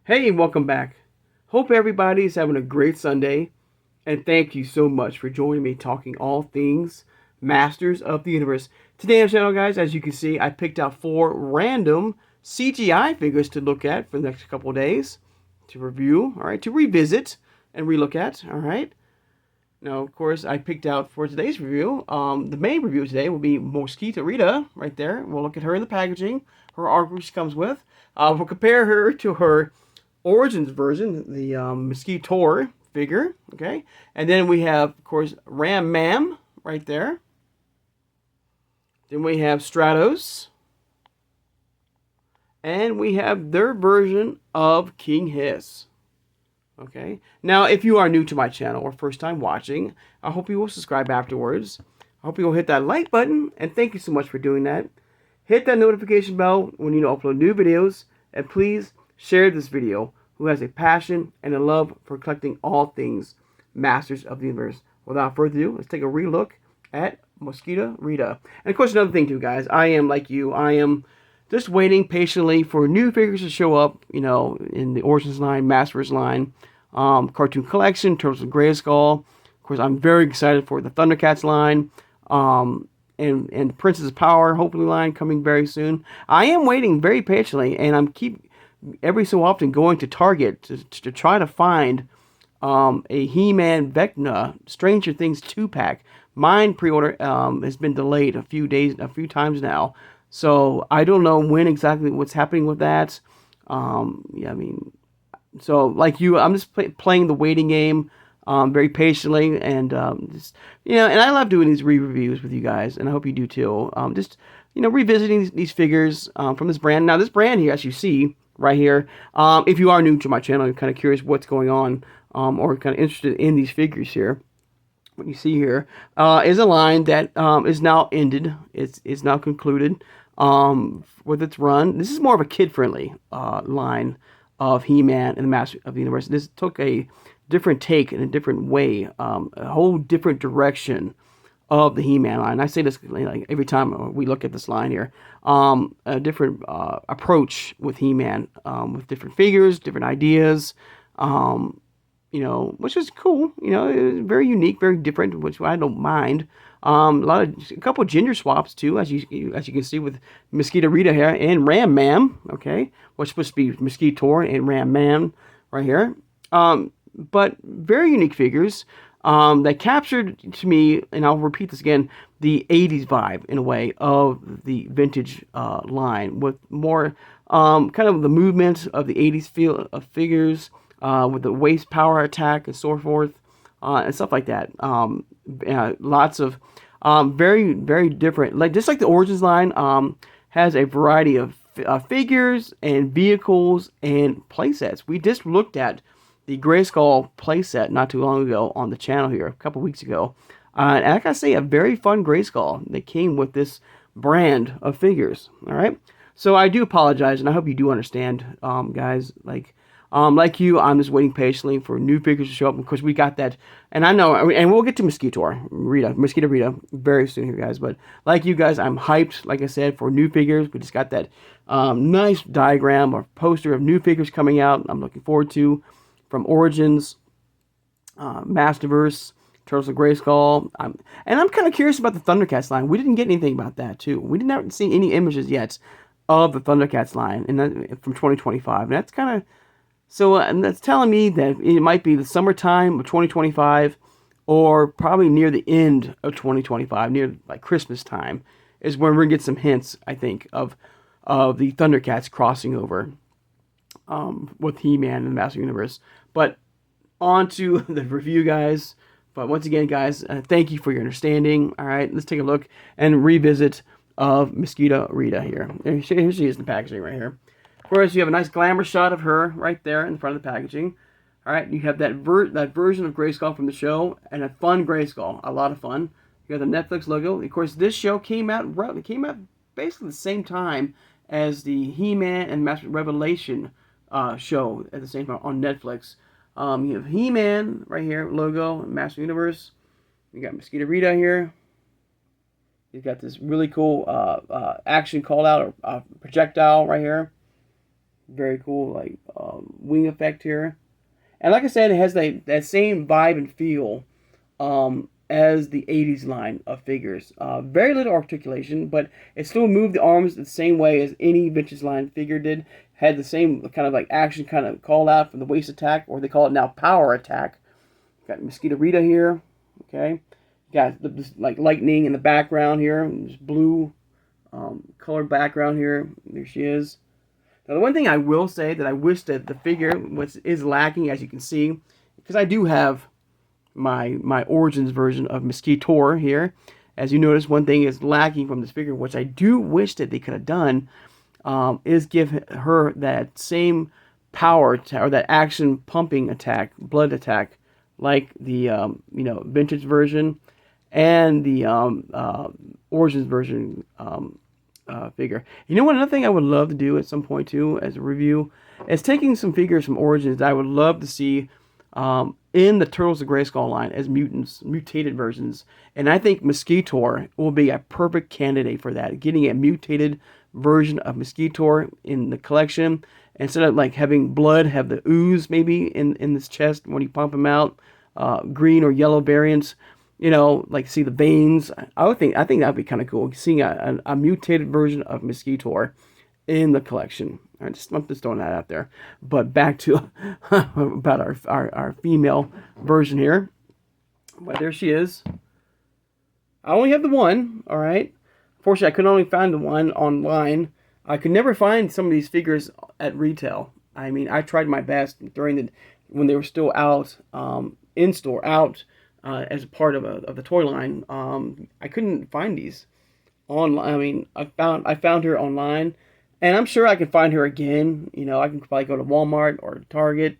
Hey, welcome back. Hope everybody's having a great Sunday, and thank you so much for joining me talking all things Masters of the Universe. Today on the channel, guys, as you can see, I picked out 4 random CGI figures to look at for the next couple of days to review, all right, to revisit and relook at, all right. Now, of course, I picked out for today's review, the main review today will be SQUIT'RA right there. We'll look at her in the packaging, her artwork she comes with. We'll compare her to her Origins version, the Mosquito figure, okay? And then we have, of course, Ram Mam right there. Then we have Stratos. And we have their version of King Hiss. Okay? Now, if you are new to my channel or first time watching, I hope you will subscribe afterwards. I hope you will hit that like button, and thank you so much for doing that. Hit that notification bell when you upload new videos, and please share this video who has a passion and a love for collecting all things Masters of the Universe. Without further ado, let's take a relook at SQUIT'RA. And of course, another thing too, guys, I am like you, I am just waiting patiently for new figures to show up, in the Origins line, Masters line, Cartoon Collection, Turtles of Grayskull. Of course, I'm very excited for the Thundercats line, and Princess Power, hopefully line coming very soon. I am waiting very patiently, and I'm every so often going to Target to try to find a He-Man Vecna Stranger Things 2-pack. Mine pre-order has been delayed a few times now. So I don't know when exactly what's happening with that. So like you, I'm just playing the waiting game very patiently, and and I love doing these re-reviews with you guys, and I hope you do too. Revisiting these figures from this brand. Now, this brand here, as you see right here, if you are new to my channel, you're kind of curious what's going on, or kind of interested in these figures here. What you see here is a line that is now ended. It's now concluded with its run. This is more of a kid-friendly line of He-Man and the Master of the Universe. This took a different take in a different way, a whole different direction of the He-Man line. I say this like every time we look at this line here. A different approach with He-Man, with different figures, different ideas, which is cool. It was very unique, very different, which I don't mind. A couple gender swaps too, as you can see with SQUIT'RA here and Ram Mam. Okay, what's supposed to be Mosquito and Ram Mam right here. But very unique figures that captured to me, and I'll repeat this again, the 80s vibe in a way of the vintage line, with more kind of the movement of the 80s feel of figures, with the waist power attack and so forth, and stuff like that. Lots of very, very different, just like the Origins line has a variety of figures and vehicles and playsets. We just looked at the Grayskull playset not too long ago on the channel here, a couple weeks ago. And I gotta say, a very fun Grayskull that came with this brand of figures. All right, so I do apologize, and I hope you do understand, guys. Like you, I'm just waiting patiently for new figures to show up, because we got that, and I know, and we'll get to SQUIT'RA very soon here, guys. But like you guys, I'm hyped, like I said, for new figures. We just got that nice diagram or poster of new figures coming out. I'm looking forward to, from Origins, Masterverse, Turtles of Grayskull. And I'm kind of curious about the Thundercats line. We didn't get anything about that too. We didn't see any images yet of the Thundercats line, and from 2025. And that's kind of and that's telling me that it might be the summertime of 2025, or probably near the end of 2025, near like Christmas time, is when we're gonna get some hints, I think, of the Thundercats crossing over with He-Man and the Master Universe. But on to the review, guys. But once again, guys, thank you for your understanding. All right, let's take a look and revisit of SQUIT'RA here. Here she is in the packaging right here. Of course, you have a nice glamour shot of her right there in front of the packaging. All right, you have that version of Grayskull from the show, and a fun Grayskull, a lot of fun. You have the Netflix logo. Of course, this show came out basically the same time as the He-Man and Master Revelation show at the same time on Netflix. You have He-Man right here, logo, Master Universe. You got SQUIT'RA here. You've got this really cool action call out, or projectile right here. Very cool, like wing effect here. And like I said, it has that same vibe and feel as the 80s line of figures. Very little articulation, but it still moved the arms the same way as any vintage line figure did. Had the same kind of like action kind of call out from the waist attack, or they call it now power attack. Got Mosquito Rita here, okay. Got like lightning in the background here, this blue colored background here. There she is. Now, the one thing I will say that I wish that the figure is lacking, as you can see, because I do have my Origins version of Mosquitor here. As you notice, one thing is lacking from this figure, which I do wish that they could have done, is give her that same power or that action pumping attack, blood attack, like the vintage version and the Origins version figure. You know what? Another thing I would love to do at some point too, as a review, is taking some figures from Origins that I would love to see in the Turtles of Grayskull line as mutants, mutated versions. And I think Mosquitor will be a perfect candidate for that. Getting a mutated version of Mosquitor in the collection, instead of like having blood have the ooze maybe in this chest when you pump him out, green or yellow variants. Like see the veins. I think that'd be kind of cool, seeing a mutated version of Mosquitor in the collection. I'm just throwing that out there. But back to about our female version here. But there she is. I only have the one, all right. Fortunately, I could only find the one online. I could never find some of these figures at retail. I mean, I tried my best when they were still out in store, as a part of the toy line. I couldn't find these online. I mean, I found her online, and I'm sure I can find her again. I can probably go to Walmart or Target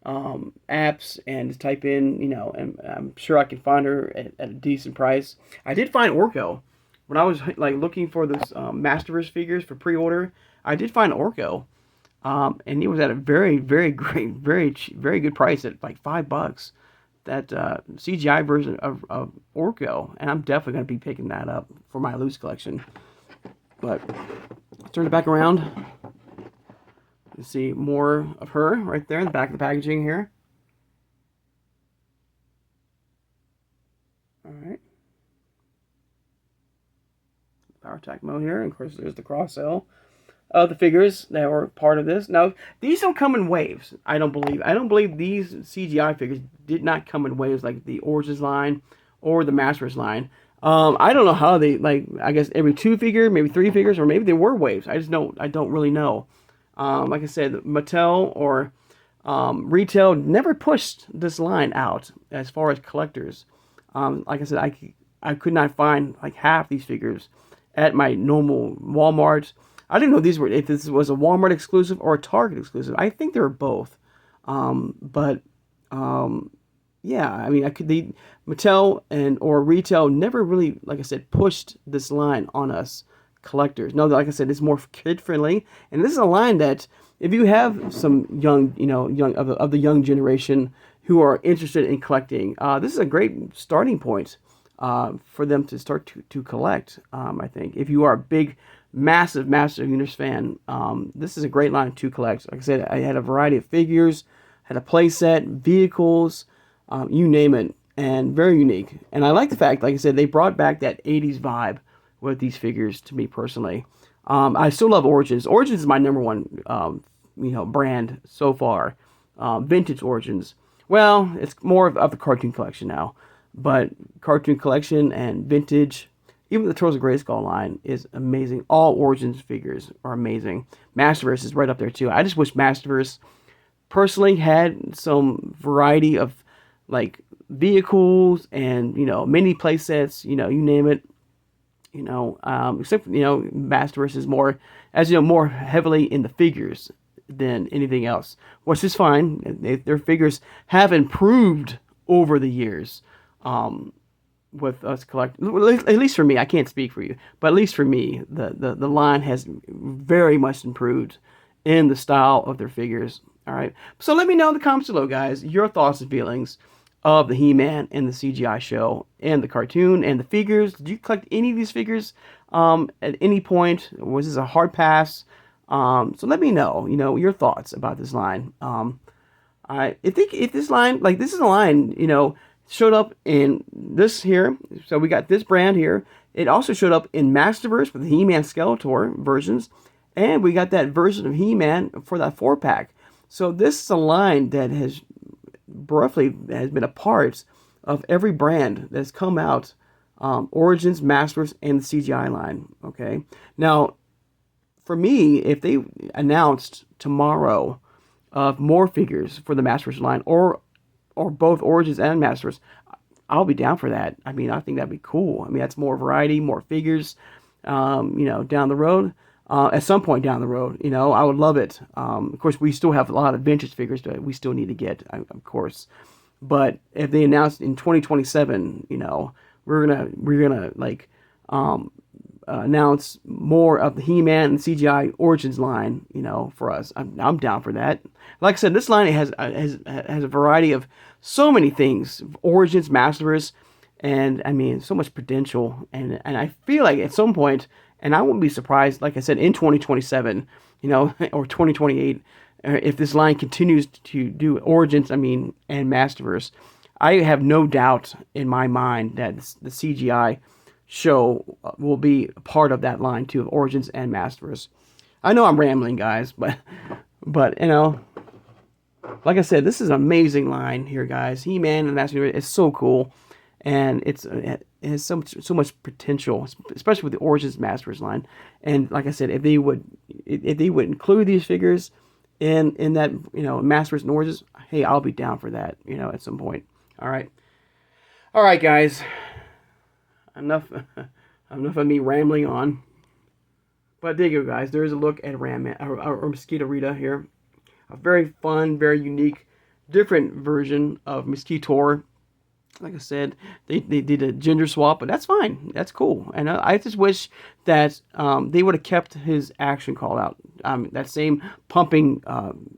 apps and just type in, and I'm sure I can find her at a decent price. I did find Orko when I was like looking for this Masterverse figures for pre-order. I did find Orko, and it was at a very, very great, very cheap, very good price at like $5. That CGI version of Orko, and I'm definitely going to be picking that up for my loose collection. But let's turn it back around. You see more of her right there in the back of the packaging here. Alright. Power attack mode here. And of course, there's the cross sell of the figures that were part of this. Now, these don't come in waves, I don't believe. I don't believe these CGI figures did not come in waves like the Origins line or the Masters line. I don't know how they, like, I guess every 2 figure, maybe 3 figures, or maybe they were waves. I don't really know. Like I said, Mattel or retail never pushed this line out as far as collectors. Like I said, I could not find like half these figures at my normal Walmart. I didn't know if this was a Walmart exclusive or a Target exclusive. I think they were both. Yeah, I mean, Mattel or retail never really, like I said, pushed this line on us collectors. No, like I said, it's more kid friendly, and this is a line that if you have some young of the young generation who are interested in collecting, this is a great starting point for them to start to collect. I think if you are a big, massive Master Universe fan, this is a great line to collect. Like I said, I had a variety of figures, had a play set, vehicles, you name it, and very unique. And I like the fact, like I said, they brought back that 80s vibe with these figures to me personally. I still love Origins. Origins is my number one, brand so far. Vintage Origins. Well, it's more of the cartoon collection now. But cartoon collection and vintage, even the Turtles of Grayskull line is amazing. All Origins figures are amazing. Masterverse is right up there too. I just wish Masterverse personally had some variety of like vehicles and mini play sets. You name it. Except Masterverse is more, as more heavily in the figures than anything else, which is fine. Their figures have improved over the years. With us collecting, at least for me, I can't speak for you, but at least for me, the line has very much improved in the style of their figures. All right, so let me know in the comments below, guys, your thoughts and feelings of the He-Man and the CGI show and the cartoon and the figures. Did you collect any of these figures at any point? Was this a hard pass? So let me know, your thoughts about this line. I think if this line, like this is a line, showed up in this here. So we got this brand here. It also showed up in Masterverse with the He-Man Skeletor versions. And we got that version of He-Man for that 4-pack. So this is a line that has been a part of every brand that's come out. Origins, Masters, and the CGI line. Okay. Now, for me, if they announced tomorrow of more figures for the Masters line, or both Origins and Masters, I'll be down for that. I mean, I think that'd be cool. I mean, that's more variety, more figures, down the road. At some point down the road, I would love it. Of course, we still have a lot of vintage figures that we still need to get, of course. But if they announced in 2027, we're gonna like announce more of the He-Man and CGI Origins line, for us. I'm down for that. Like I said, this line has a variety of so many things, Origins, Masters, and I mean so much potential. And I feel like at some point, and I wouldn't be surprised, like I said, in 2027, or 2028, if this line continues to do Origins, and Masterverse, I have no doubt in my mind that the CGI show will be part of that line too, of Origins and Masterverse. I know I'm rambling, guys, but like I said, this is an amazing line here, guys. He-Man and Masterverse is so cool, and it has so much potential, especially with the Origins Masters line. And like I said, if they would include these figures in that Masters and Origins, hey, I'll be down for that, at some point. All right, guys. Enough of me rambling on. But there you go, guys. There's a look at or Mosquito Rita here. A very fun, very unique, different version of Mosquito. Like I said, they did a gender swap, but that's fine. That's cool. And I just wish that they would have kept his action call out. That same pumping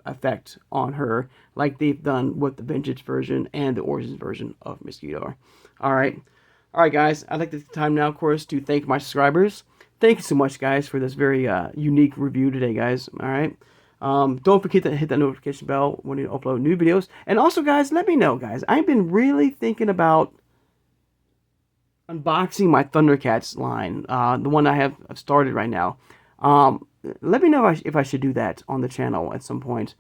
effect on her, like they've done with the vintage version and the Origins version of Mosquito. All right, guys. I'd like to take the time now, of course, to thank my subscribers. Thank you so much, guys, for this very unique review today, guys. All right. Don't forget to hit that notification bell when you upload new videos. And also, guys, let me know, guys. I've been really thinking about unboxing my Thundercats line, the one I have started right now. Let me know if I should do that on the channel at some point.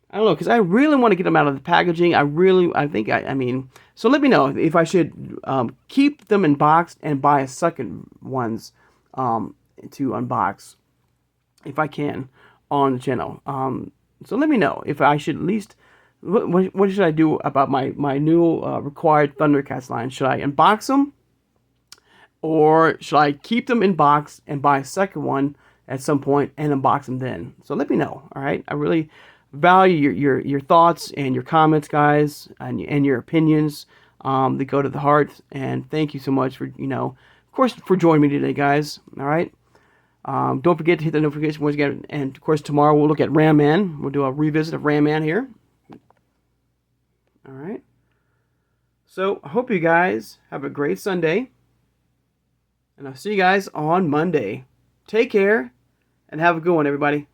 I don't know, because I really want to get them out of the packaging. So let me know if I should keep them in box and buy a second ones to unbox, if I can, on the channel. So let me know if I should at least, what should I do about my new required Thundercats line? Should I unbox them, or should I keep them in box and buy a second one at some point and unbox them then? So let me know. All right, I really value your thoughts and your comments, guys, and your opinions. They go to the heart. And thank you so much for of course, for joining me today, guys. All right. Don't forget to hit the notification once again. And of course, tomorrow we'll look at Ram Man. We'll do a revisit of Ram Man here. All right. So I hope you guys have a great Sunday. And I'll see you guys on Monday. Take care and have a good one, everybody.